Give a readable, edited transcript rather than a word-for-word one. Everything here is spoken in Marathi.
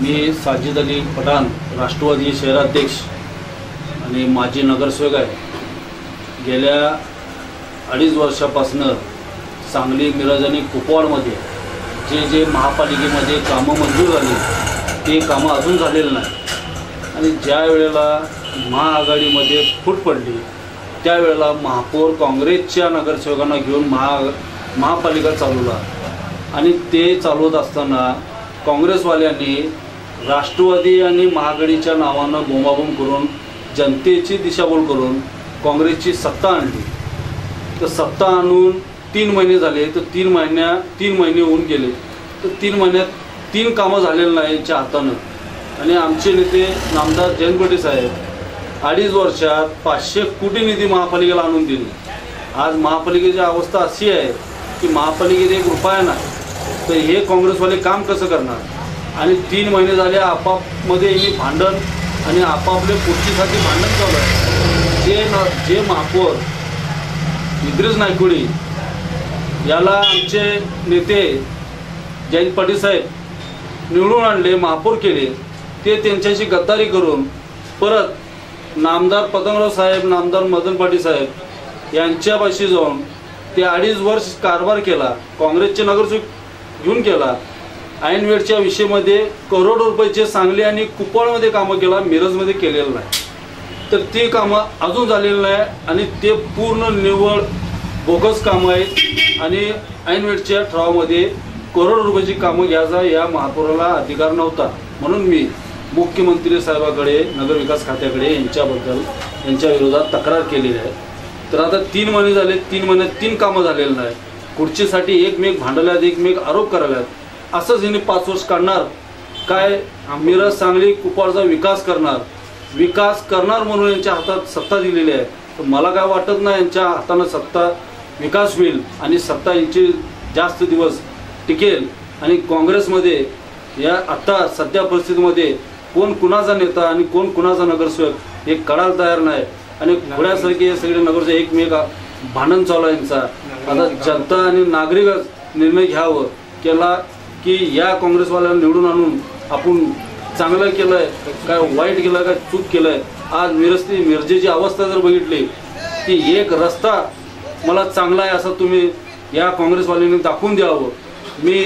मी साजिद अली पठाण, राष्ट्रवादी शहराध्यक्ष आणि माजी नगरसेवक आहे। गेल्या 2.5 वर्षापासून सांगली, मिरज आणि कुपवाडमध्ये जे महापालिकेमध्ये कामं मंजूर झाली ते कामं अजून झालेलं नाही आणि ज्या वेळेला महाआघाडीमध्ये फूट पडली त्यावेळेला महापौर काँग्रेसच्या नगरसेवकांना घेऊन महापालिका चालवला आणि ते चालवत असताना काँग्रेसवाल्यांनी राष्ट्रवादी आणि महाआघाडीच्या नावानं बोंबाबोंब करून जनतेची दिशाभूल करून काँग्रेसची सत्ता आणली। तर सत्ता आणून 3 महिने झाले, तर 3 महिने होऊन गेले, तर 3 महिन्यात 3 कामं झालेली नाही यांच्या हातानं। आणि आमचे नेते नामदार जयंत पाटील साहेब 2.5 वर्षात 500 कोटी निधी महापालिकेला आणून दिली। आज महापालिकेची अवस्था अशी आहे की महापालिकेत 1 रुपया नाही, तर हे काँग्रेसवाले काम कसं करणार? आणि 3 महिने झाले आपापमध्ये ही भांडण आणि आपापले पुढचीसाठी भांडण चालू आहे। जे महापौर इद्रिस नायकुडी याला आमचे नेते जयंत पाटील साहेब निवडून आणले, महापौर केले, ते त्यांच्याशी गद्दारी करून परत नामदार पतंगराव साहेब, नामदार मदन पाटील साहेब यांच्यापाशी जाऊन ते 2.5 वर्ष कारभार केला, काँग्रेसचे नगरसेवक घेऊन केला। ऐनवेळच्या विषयमध्ये करोडो रुपयाचे सांगली आणि कुपवाडमध्ये कामं केला, मिरजमध्ये केलेलं नाही। तर ते कामं अजून झालेलं नाही आणि ते पूर्ण निव्वळ बोगस कामं आहेत आणि ऐनवेळच्या ठरावामध्ये करोडो रुपयाची कामं घ्यायचा या महापौराला अधिकार नव्हता। म्हणून मी मुख्यमंत्री साहेबाकडे, नगरविकास खात्याकडे यांच्या विरोधात तक्रार केलेली आहे। तर आता 3 महिने झाले, 3 महिन्यात 3 कामं झालेलं नाही, खुर्चीसाठी एकमेक भांडल्यात, एकमेक आरोप करायलात। असंच यांनी 5 वर्ष काढणार काय? मिरज, सांगली, कुपवाडचा विकास करणार म्हणून यांच्या हातात सत्ता दिलेली आहे। तर मला काय वाटत नाही यांच्या हातानं सत्ता विकास होईल आणि सत्ता यांची जास्त दिवस टिकेल। आणि काँग्रेसमध्ये या आता सध्या परिस्थितीमध्ये कोण कुणाचा नेता आणि कोण कुणाचा नगरसेवक हे कळायला तयार नाही आणि घोड्यासारखे हे सगळे नगरसेवक एकमेक भांडण चालू आहे यांचा। आता जनता आणि नागरिक निर्णय घ्यावं केला की या काँग्रेसवाल्यांना निवडून आणून आपण चांगलं केलंय काय, वाईट केलं काय, चूक केलंय। आज मिरजेची अवस्था जर बघितली की एक रस्ता मला चांगला आहे असं तुम्ही या काँग्रेसवाल्यांनी दाखवून द्यावं। मी